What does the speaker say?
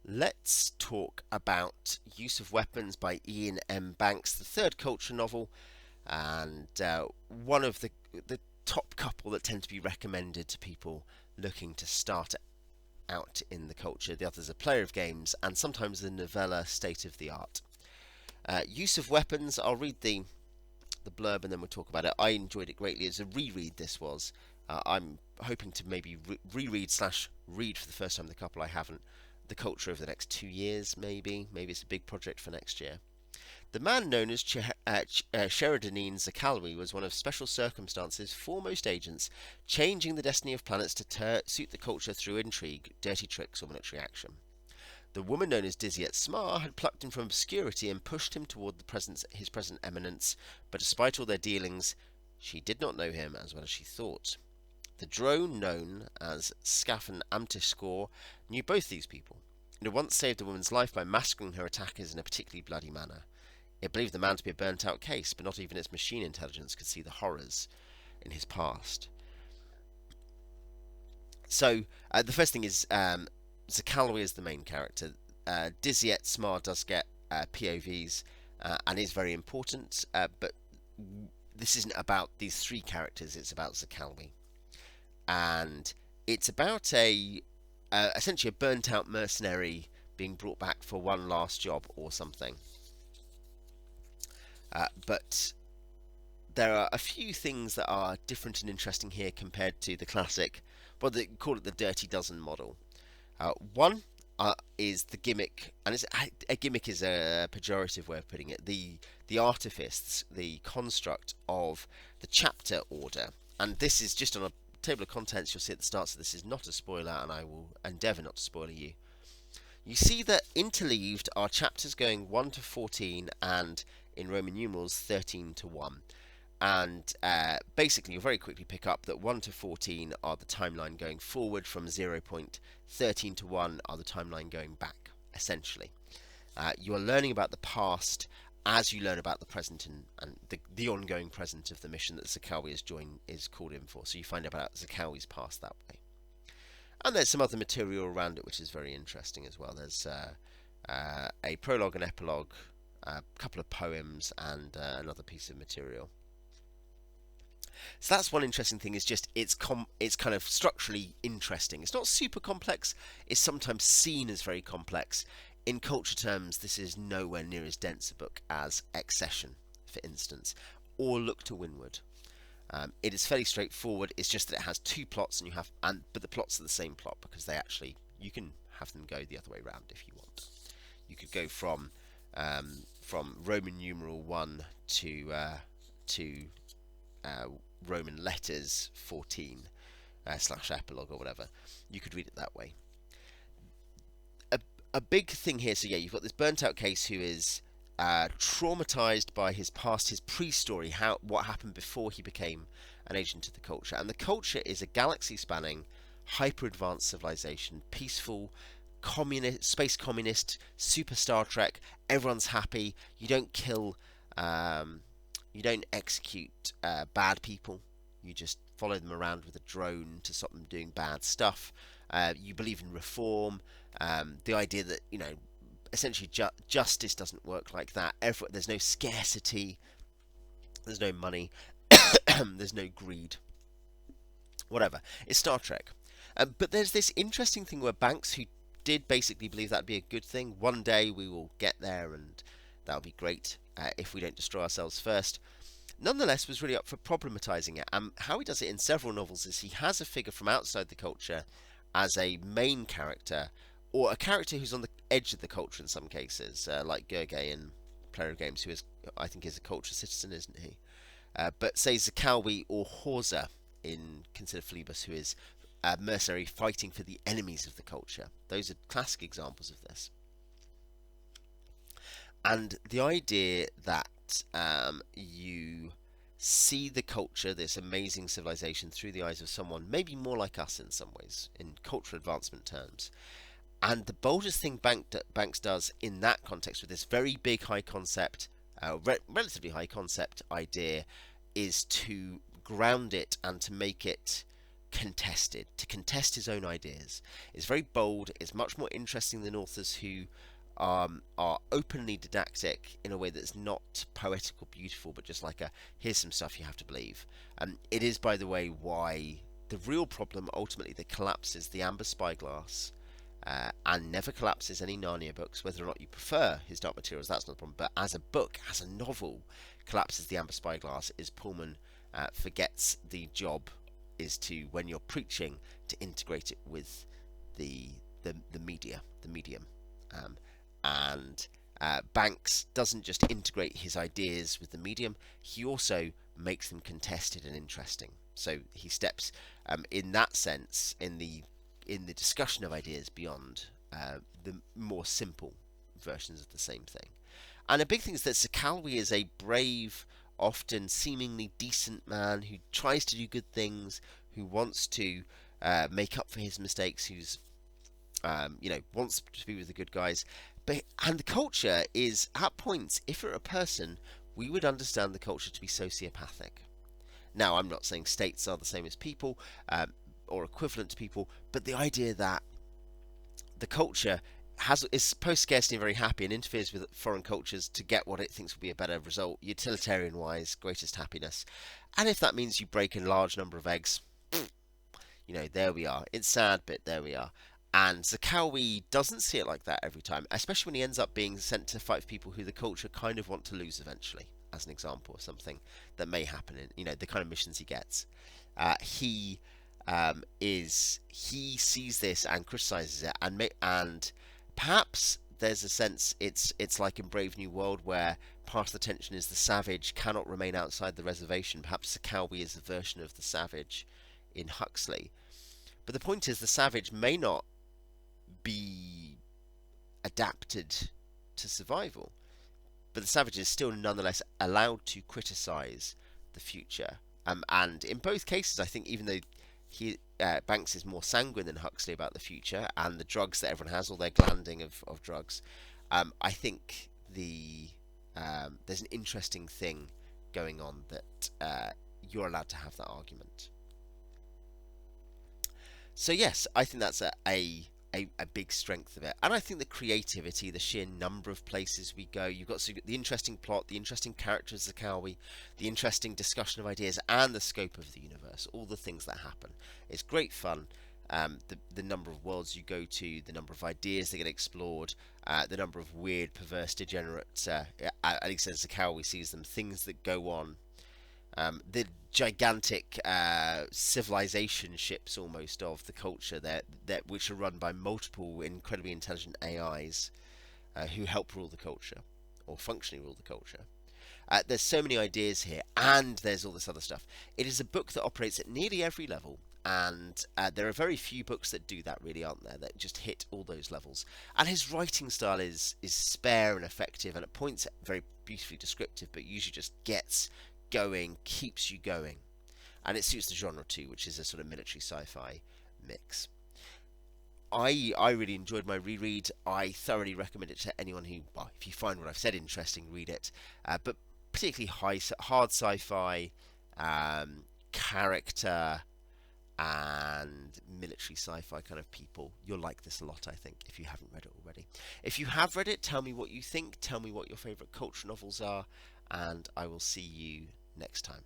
Let's talk about Use of Weapons by Iain M. Banks, the third culture novel, and one of the top couple that tend to be recommended to people looking to start out in the culture. The other's a player of games, and sometimes the novella state of the art. Use of Weapons, I'll read the blurb and then we'll talk about it. I enjoyed it greatly as a reread. This was. I'm hoping to maybe reread slash read for the first time the couple I haven't. The culture over the next 2 years, maybe. Maybe it's a big project for next year. The man known as Sheridanine Zakaloui was one of Special Circumstances' foremost agents, changing the destiny of planets to suit the culture through intrigue, dirty tricks, or military action. The woman known as Dizzy Smar had plucked him from obscurity and pushed him toward his present eminence, but despite all their dealings, she did not know him as well as she thought. The drone known as Skaffen Amtiskor knew both these people. It had once saved a woman's life by massacring her attackers in a particularly bloody manner. It believed the man to be a burnt-out case, but not even its machine intelligence could see the horrors in his past. So, the first thing is Zakaloui is the main character. Dizzy Smar does get POVs and is very important, but this isn't about these three characters, it's about Zakaloui. And it's about essentially a burnt-out mercenary being brought back for one last job or something. But there are a few things that are different and interesting here compared to the classic, well, they call it the Dirty Dozen model. One is the gimmick, and a gimmick is a pejorative way of putting it. The artifice, the construct of the chapter order, and this is just on a table of contents you'll see at the start, so this is not a spoiler, and I will endeavour not to spoil you. You see that interleaved are chapters going 1 to 14 and in Roman numerals 13 to 1. And basically you'll very quickly pick up that 1 to 14 are the timeline going forward from 0 point, 13 to 1 are the timeline going back, essentially. You are learning about the past as you learn about the present and the ongoing present of the mission that Zakaloui is called in for. So you find out about Zakaloi's past that way. And there's some other material around it which is very interesting as well. There's a prologue and epilogue, a couple of poems, and another piece of material. So that's one interesting thing, is just it's kind of structurally interesting. It's not super complex, it's sometimes seen as very complex. In culture terms, this is nowhere near as dense a book as Accession, for instance, or Look to Windward. It is fairly straightforward. It's just that it has two plots, but the plots are the same plot because you can have them go the other way around if you want. You could go from Roman numeral 1 to Roman letters 14 / epilogue or whatever. You could read it that way. A big thing here, so yeah, you've got this burnt out case who is traumatized by his past, his pre-story, what happened before he became an agent of the culture. And the culture is a galaxy-spanning, hyper-advanced civilization, peaceful, space communist, super Star Trek. Everyone's happy. You don't kill, you don't execute bad people. You just follow them around with a drone to stop them doing bad stuff. You believe in reform. The idea that, essentially justice doesn't work like that. There's no scarcity. There's no money. There's no greed. Whatever. It's Star Trek. But there's this interesting thing where Banks, who did basically believe that'd be a good thing, one day we will get there and that'll be great if we don't destroy ourselves first, nonetheless was really up for problematizing it. And how he does it in several novels is he has a figure from outside the culture as a main character, or a character who's on the edge of the culture in some cases, like Gergely in Player of Games, I think is a culture citizen, isn't he? But say Zakaloui or Horza in Consider Phlebas, who is a mercenary fighting for the enemies of the culture. Those are classic examples of this. And the idea that you see the culture, this amazing civilization, through the eyes of someone maybe more like us in some ways, in cultural advancement terms. And the boldest thing Banks does in that context, with this very big high concept, relatively high concept idea, is to ground it and to make it contested, to contest his own ideas. It's very bold. It's much more interesting than authors who are openly didactic in a way that's not poetic or beautiful, but just like a here's some stuff you have to believe. It is, by the way, why the real problem ultimately that collapses the Amber Spyglass and never collapses any Narnia books. Whether or not you prefer his Dark Materials, that's not the problem. But as a book, as a novel, collapses the Amber Spyglass is Pullman forgets the job is to, when you're preaching, to integrate it with the the medium. Um, and Banks doesn't just integrate his ideas with the medium; he also makes them contested and interesting. So he steps, in that sense, in the discussion of ideas beyond the more simple versions of the same thing. And a big thing is that Sakalwi is a brave, often seemingly decent man who tries to do good things, who wants to make up for his mistakes, who's wants to be with the good guys. And the culture is, at points, if it were a person, we would understand the culture to be sociopathic. Now, I'm not saying states are the same as people or equivalent to people, but the idea that the culture is post-scarcity and very happy and interferes with foreign cultures to get what it thinks will be a better result, utilitarian-wise, greatest happiness. And if that means you break a large number of eggs, there we are. It's sad, but there we are. And Zakawi doesn't see it like that every time, especially when he ends up being sent to fight for people who the culture kind of want to lose eventually, as an example of something that may happen in, the kind of missions he gets. He sees this and criticizes it, and perhaps there's a sense it's like in Brave New World, where part of the tension is the savage cannot remain outside the reservation. Perhaps Zakawi is a version of the savage in Huxley. But the point is, the savage may not be adapted to survival, but the savage is still nonetheless allowed to criticize the future. And in both cases, I think, even though Banks is more sanguine than Huxley about the future and the drugs that everyone has, all their glanding of drugs, I think there's an interesting thing going on that you're allowed to have that argument. So yes, I think that's a big strength of it, and I think the creativity, the sheer number of places we go. You've got the interesting plot, the interesting characters, Zakawi, the interesting discussion of ideas, and the scope of the universe. All the things that happen. It's great fun. The number of worlds you go to, the number of ideas that get explored, the number of weird, perverse, degenerate, at least as Zakawi sees them, things that go on. The gigantic civilization ships almost of the culture that which are run by multiple incredibly intelligent AIs who help rule the culture or functionally rule the culture. There's so many ideas here, and there's all this other stuff. It is a book that operates at nearly every level, and there are very few books that do that, really, aren't there, that just hit all those levels. And his writing style is spare and effective, and at points very beautifully descriptive, but usually just gets going, keeps you going, and it suits the genre too, which is a sort of military sci-fi mix. I really enjoyed my reread. I thoroughly recommend it to anyone who, well, if you find what I've said interesting, read it. But particularly hard sci-fi, character, and military sci-fi kind of people, you'll like this a lot, I think, if you haven't read it already. If you have read it, tell me what you think. Tell me what your favourite culture novels are, and I will see you next time.